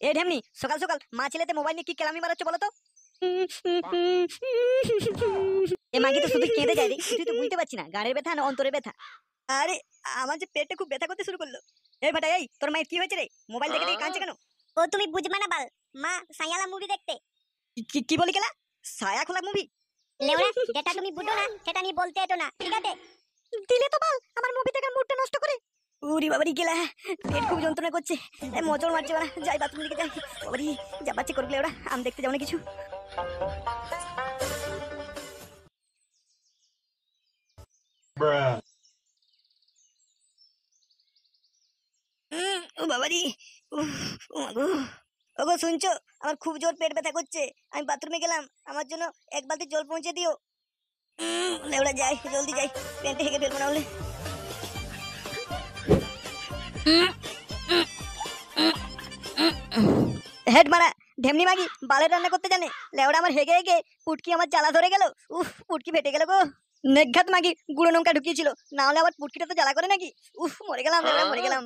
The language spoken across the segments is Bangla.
এ ঢেমনি, সকাল সকাল মা ছেলেতে মোবাইল নিয়ে কি কেলামি মারাচ্ছ বলো তো? এ মাগি তো শুধু কেঁদে যায় রে, কিছুই তো বুঝতে পারছি না, গাড়ের ব্যথা না অন্তরের ব্যথা। আরে আমার যে পেটটা খুব ব্যথা করতে শুরু করলো। এই বেটা, এই তোর মায়ের কি হয়েছে রে? মোবাইল দেখে দেখে কাঁদছে কেন? ও তুমি বুঝবে না বাল, মা সায়ালা মুভি দেখতে। কি বলি কেলা? ছায়া খোলা মুভি? লেওড়া, যেটা তুমি বুঝো না সেটা নিয়ে বলতে এটো না, ঠিক আছে? দিলে তো বাল আমার মুভি দেখার মুডটা নষ্ট করে। উরি বাবারি গেলা, পেট খুব যন্ত্রণা করছে, মোচড় মারছে বাড়া, যাই বাথরুম দিকে যাই। বাবারি যা বাচ্চা করবে ওরা, আমি দেখতে যাবো না কিছু। ও বাবারি, ওগো শুনছো? আমার খুব জোর পেট ব্যথা করছে, আমি বাথরুমে গেলাম, আমার জন্য এক বালতি জল পৌঁছে দিও। লেওড়া যাই, জলদি যাই, প্যান্টে হেগে ফেলবো না হলে। হেড মারা ঢেমনি মাগি বালের রান্না করতে জানে, লেওড়া আমার হেগে হেগে পুটকি আমার জ্বালা ধরে গেল। উফ, পুটকি ফেটে গেল গো। নেঘাত মাগি গুঁড়ো লঙ্কা ঢুকিয়েছিল, না হলে আবার পুটকিটা তো জ্বালা করে নাকি। উফ, মরে গেলাম লেওড়া, মরে গেলাম।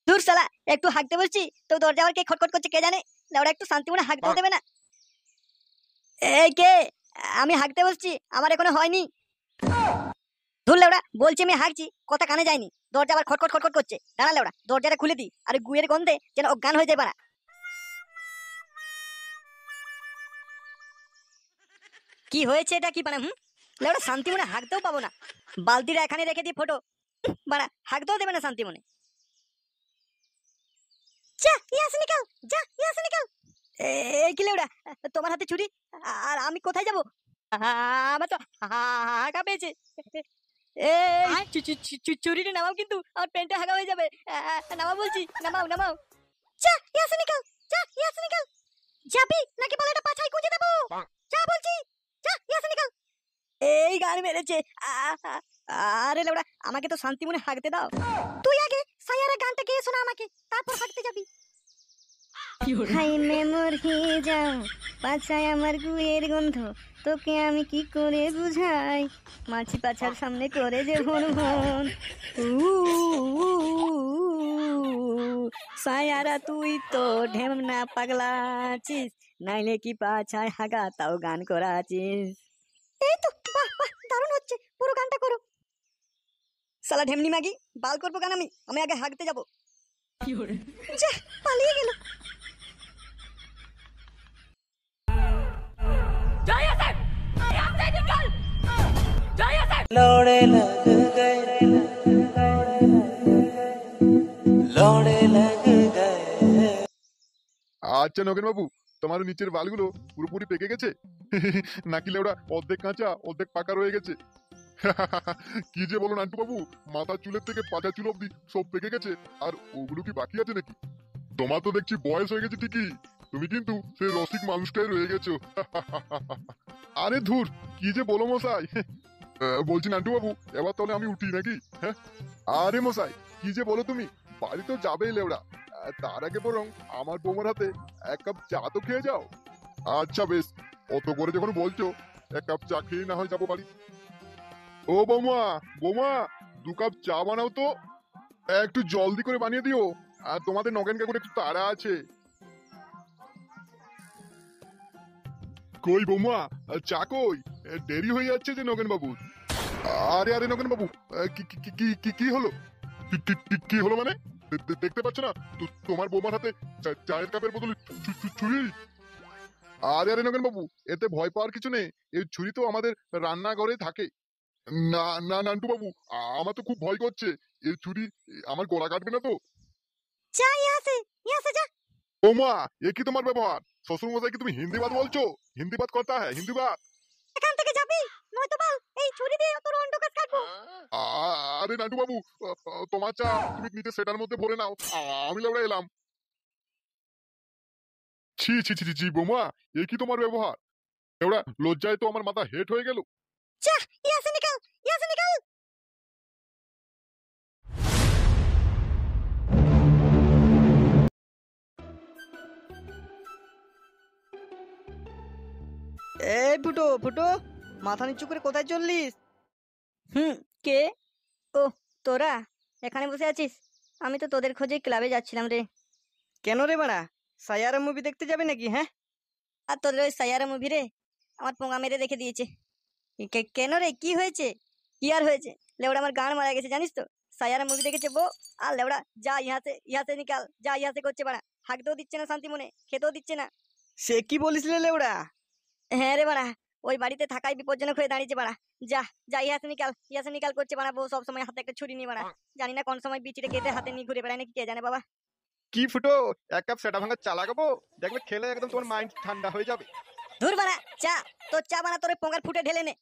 দূর শালা, একটু হাঁকতে বলছি তো দরজা আবার কে খটখট করছে কে জানে। লেওড়া একটু শান্তি মনে হাঁকতেও দেবে না। এই কে? আমি হাঁকতে বলছি, আমার এখনো হয়নি। ধুর লেওড়া, বলছি আমি হাঁকছি, কথা কানে যায়নি, দরজা আবার খটখট খটখট করছে। দাঁড়া লেওড়া, দরজাটা খুলে দি, আর গুয়ের গন্ধে যেন অজ্ঞান হয়ে যায় পারা। কি হয়েছে এটা কি পানা? লেওড়া শান্তি মনে হাঁকতেও পাবো না, বালতিটা এখানে রেখে দিই ফটো, বাড়া হাঁকতেও দেবে না শান্তি মনে। যা ইয়াস নিকাল, যা ইয়াস নিকাল। এই কি লেওড়া, তোমার হাতে ছুরি, আর আমি কোথায় যাবো? আমার তো হাঁকা পেয়েছে। চুরিটা নামাও, কিন্তু আমার প্যান্টটা হাঁকা হয়ে যাবে। নামাও বলছি, নামাও নামাও। যা ইয়াস নিকাল, যা ইয়াস নিকাল। যাবি নাকি বলে এটা পাছায় গুঁজে দেবো? যা বলছি, যা ইয়াস নিকাল। এই গান মেরেছে। আরে লেওড়া, আমাকে তো শান্তি মনে হাঁকতে দাও। তুই আগে সায়ারা গানটা গেয়ে শোনা আমাকে, তারপর হাঁকতে যাবি। হাই মেমোর হয়ে যাও, পাছায় আমার গুয়ের গন্ধ, তোকে আমি কি করে বুঝাই, মাছি পাছার সামনে করে যে ভন ভন। সায়ারা তুই তো ঢেমনা পাগলাছিস, নাইলে কি পাছায় হাগা তাও গান করাছিস। এই তো, বাহ বাহ, দারুণ হচ্ছে, পুরো গানটা করো। শালা ঢেমনি মাগি, বাল করবো গান আমি আগে হাঁকতে যাবো। যা, পালিয়ে গেল। लौड़े लग गए, लौड़े लग गए। আচ্ছা নগেন বাবু, তোমার নিচের বালগুলো পুরোপুরি পেকে গেছে নাকি লেওড়া অর্ধেক কাঁচা অর্ধেক পাকা রয়ে গেছে? কি যে বলো নান্টু বাবু, মাথার চুলের থেকে পাতা চুল অব্দি সব পেকে গেছে, আর ওগুলো কি বাকি আছে নাকি? তোমার তো দেখছি বয়স হয়ে গেছে ঠিকই, তুমি কিন্তু সেই রসিক মানুষটাই রয়ে গেছো। আরে ধুর, কি যে বলো মশাই। বলছি নান্টু বাবু, এবার তাহলে আমি উঠি নাকি? হ্যাঁ, আরে মশাই কি যে বলো তুমি, বাড়ি তো যাবেই লেওড়া, তার আগে বরং আমার বৌমার হাতে এক কাপ চা তো খেয়ে যাও। আচ্ছা বেশ, অত করে যখন বলছো, এক কাপ চা খেয়ে না হয় যাবো বাড়ি। ও বৌমা, বৌমা 2 কাপ চা বানাও তো, একটু জলদি করে বানিয়ে দিও, আর তোমাদের নগেন কাকুর একটু তাড়া আছে। কই বৌমা, চা কই? দেরি হয়ে যাচ্ছে যে নগেন বাবু। আরে আরে নগেন বাবু, কি কি কি কি কি হলো? কি হলো মানে? দেখতে পাচ্ছ না তোমার বৌমার হাতে চায়ের কাপের বদলে ছুরি? আরে আরে নগেন বাবু, এতে ভয় পাওয়ার কিছু নেই, এই ছুরি তো আমাদের রান্নাঘরে থাকে। না না নান্টু বাবু, আমার তো খুব ভয় করছে, এই ছুরি আমার গলা কাটবে না তো? যা ইয়াসে, ইয়াসে যা। বৌমা, এ কি তোমার ব্যবহার? শ্বশুর মশাই কি তুমি হিন্দি বাত বলছো? হিন্দি বাত করতা হ্যাঁ, হিন্দি বাত। এখান থেকে যাবি, নয়তো বল এই ছুরি দিয়ে তোর অন্ডকাজ কাটবো। আরে নান্টু বাবু, তোমার চা তুমি নিচে সেটার মধ্যে ভরে নাও, আমি লেবড়া এলাম। ছি ছি ছি ছি বৌমা, এ কি তোমার ব্যবহার? লেবড়া লজ্জায় তো আমার মাথা হেট হয়ে গেল। যা ইয়াসে নিকাল, ইয়াসে নিকাল। এই ফুটো ফুটো, মাথা নিচু করে কোথায় চললিস? কে? ও, তোরা এখানে বসে আছিস? আমি তো তোদের খোঁজে ক্লাবে যাচ্ছিলাম রে। কেন রে বাড়া, সায়ারা মুভি দেখতে যাবে নাকি? হ্যাঁ, আর তোদের ওই সাইয়ারা মুভি রে আমার পোঙা মেরে রেখে দিয়েছে। কেন রে, কি হয়েছে? কি আর হয়েছে, লেওড়া আমার গান মারা গেছে জানিস তো। সাইয়ারা মুভি দেখেছে বউ, আর লেওড়া যা ইহাতে নিকাল, যা ইহাতে করছে বাড়া। হাঁকতেও দিচ্ছে না শান্তি মনে, খেতেও দিচ্ছে না। সে কি বলিস রে লেওড়া? হ্যাঁ রে বাড়া, ওই বাড়িতে থাকাই বিপজ্জনক হয়ে দাঁড়িয়েছে বাড়া। যা যা ইহাতে নিকাল করছে বাড়া। বউ সব সময় হাতে একটা ছুরি নিয়ে বাড়া, জানি না কোন সময় বিচিটা কেটে হাতে নিয়ে ঘুরে বেড়ায় নাকি কে জানে বাবা। কি ফুটো, এক কাপ সেটা ভাঙা চা লাগাবো, দেখবে খেলে একদম তোমার মাইন্ড ঠান্ডা হয়ে যাবে। ধুর বাড়া, চা তোর চা বানা, তোর ওই পোঙ্গার ফুটে ঢেলে নে।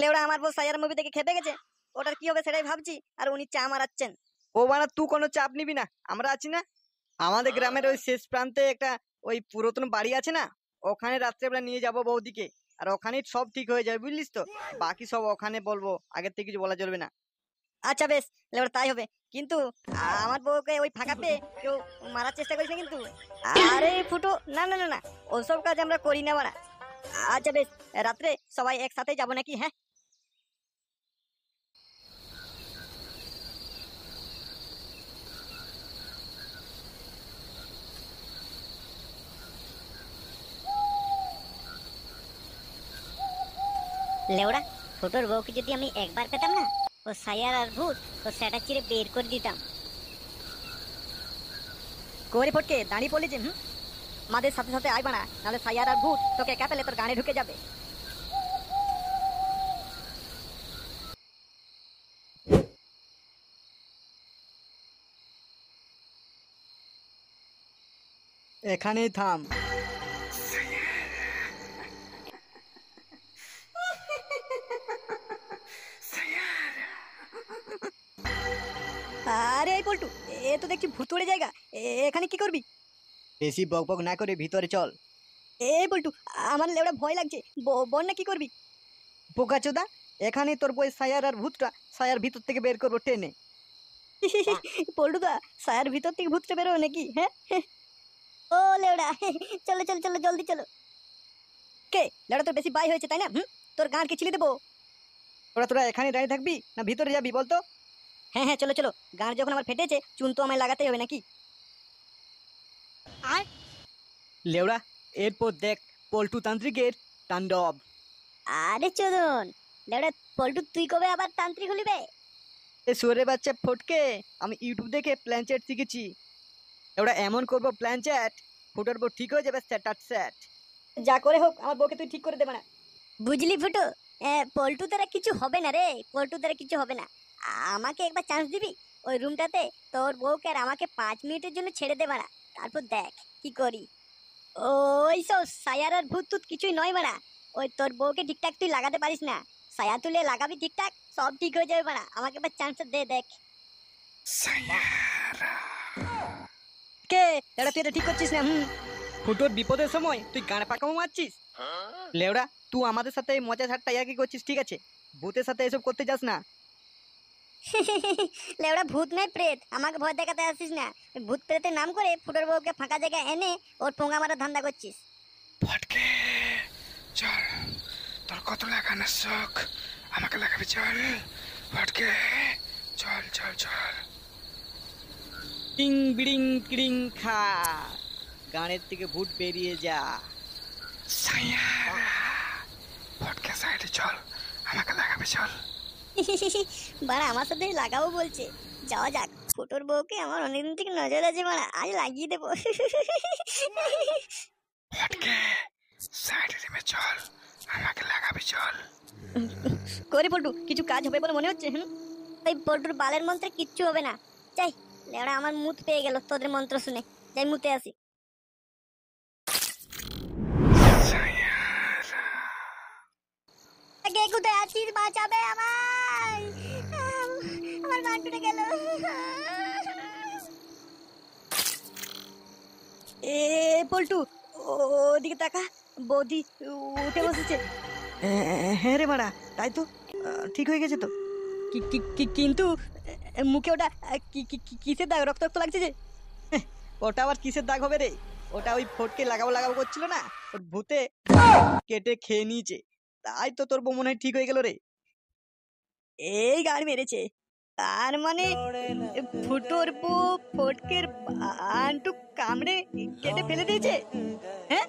লেওড়া আমার বউ সাইয়ারা মুভি দেখে খেপে গেছে, ওটার কি হবে সেটাই ভাবছি, আর উনি চা মারাচ্ছেন। ও বাড়া, তুই কোনো চাপ নিবি না, আমরা আছি না। আমাদের গ্রামের ওই শেষ প্রান্তে একটা ওই পুরাতন বাড়ি আছে না, ওখানে রাত্রেবেলা নিয়ে যাবো বৌদিকে, আর ওখানেই সব ঠিক হয়ে যাবে, বুঝলিস তো। বাকি সব ওখানে বলবো, আগের থেকে কিছু বলা চলবে না। আচ্ছা বেশ, লেওড়া তাই হবে, কিন্তু আমার বউকে ওই ফাঁকা পেয়ে কেউ মারার চেষ্টা করিস না কিন্তু। আরে ফুটো, না না না না, ওসব কাজ আমরা করি না বাড়া। আচ্ছা বেশ, রাত্রে সবাই একসাথে যাবো নাকি? হ্যাঁ, লেওড়া, ফুটোর বউকে যদি আমি একবার পেতাম না, ও সায়ার আর ভূত ও সেটা চিরে বের করে দিতাম। করে ফটকে দাঁড়িয়ে পড়লি যে, আমাদের সাথে সাথে আয় বানা, নাহলে সাইয়ার আর ভূত তোকে একা পেলে তোর গানে ঢুকে যাবে। এখানেই থাম। আরে এই পল্টু, এ তো দেখছি ভুতুড়ে জায়গা, এখানে কি করবি? বেশি বকবক না করে ভিতরে চল। এই পল্টু, আমার লেওড়া ভয় লাগছে, বল না কি করবি? পোকাচোদা, এখানে তোর বই সায়ার আর ভূতটা সায়ার ভিতর থেকে বের করবো টেনে। পল্টুদা, সায়ার ভিতর থেকে ভূতটা বেরোবে নাকি? হ্যাঁ, ও লেওড়া, চলো চলো চলো, জলদি চলো। কে লেওড়া, তোর বেশি বাই হয়েছে তাই না? তোর গাঁড় কে ছিলে দেবো। তোরা এখানে দাঁড়িয়ে থাকবি না ভিতরে যাবি বলতো? হ্যাঁ হ্যাঁ, চলো চলো, গাঁড় যখন আমার ফেটেছে চুন তো আমায় লাগাতেই হবে নাকি? লেওড়া, এরপর দেখ পল্টু তান্ত্রিকের তাণ্ডব। আরে চোদন, লেওড়া পল্টু তুই কবে আবার তান্ত্রিক হলি বে? এ সুরে বাচ্চা ফটকে, আমি ইউটিউব দেখে প্ল্যান চ্যাট শিখেছি। এবার এমন করবো প্ল্যান চ্যাট, ফুটোর বউ ঠিক হয়ে যাবে স্যাট স্যাট। যা করে হোক আমার বউকে তুই ঠিক করে দেবে না। বুঝলি ফুটো, পল্টু দ্বারা কিছু হবে না রে, পল্টু দ্বারা কিছু হবে না। আমাকে একবার চান্স দিবি? ওই রুমটাতে তোর বউকে আর আমাকে 5 মিনিটের জন্য ছেড়ে দে বাড়া, তারপর দেখ কি করি। ওই সব সায়ার আর ভূত টুত কিছুই নয় বাড়া, ওই তোর বউকে ঠিকঠাক তুই লাগাতে পারিস না। সায়া তুলে লাগাবি ঠিকঠাক, সব ঠিক হয়ে যাবে বাড়া। আমাকে একবার চান্স দে, দেখ। কে লেওড়া, তুই এটা ঠিক করছিস না? ফুটোর বিপদের সময় তুই গান পাকামো মারছিস। লেওড়া, তুই আমাদের সাথে এই মজা ঠাট্টা ইয়ার্কি করছিস ঠিক আছে, ভূতের সাথে এসব করতে যাস না। লেওড়া ভূত নয় প্রেত, আমাকে ভয় দেখাতে আসিস না। ওই ভূত প্রেতের নাম করে ফুটোর বউকে ফাঁকা জায়গায় এনে ওর পোঙা মারার ধান্দা করছিস। ফটকে চল, তোর কত লাগানোর শখ, আমাকে লাগাবি চল। ফটকে চল চল চল। টিং বিড়িং কিড়িং খা, গানের থেকে ভূত বেরিয়ে যা। সাইয়ারা, ফটকে সাইডে চল, আমাকে লাগাবি চল। বাড়া আমার সাথে লাগাবো বলছে, যাওয়া যাক। ফুটোর বউকে আমার অনেকদিন থেকে নজর আছে বাড়া, আজ লাগিয়ে দেবো। ফটকে সাইডে নেমে চল, আমাকে লাগাবি চল। করে পল্টু, কিছু কাজ হবে বলে মনে হচ্ছে? ওই পল্টুর বালের মন্ত্রে কিচ্ছু হবে না। যাই, লেওড়া আমার মুত পেয়ে গেল তোদের মন্ত্র শুনে, যাই মুতে আসি। কে কোথায় আছিস, বাঁচাবে আমায়, আমার গান টুটে গেল। এ পল্টু, ওদিকে তাকা, বৌদি উঠে বসেছে। হ্যাঁ রে মারা, তাই তো, ঠিক হয়ে গেছে তো। কিন্তু মুখে ওটা কিসের দাগ, রক্ত রক্ত লাগছে যে? ওটা আবার কিসের দাগ হবে রে? ওটা ওই ফটকে লাগাবো লাগাবো করছিল না, ওর ভূতে কেটে খেয়ে নিয়েছে। তাই তো তোর বউ মনে হয় ঠিক হয়ে গেল রে। এই গাড় মেরেছে, তার মানে ফুটোর বউ ফটকের আন্টু কামড়ে কেটে ফেলে দিয়েছে। হ্যাঁ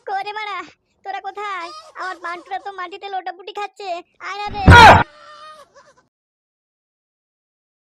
করে মারা, তোরা কোথায়? আমার বান্টুরা তো মাটিতে লোটাপুটি খাচ্ছে, আয় না রে।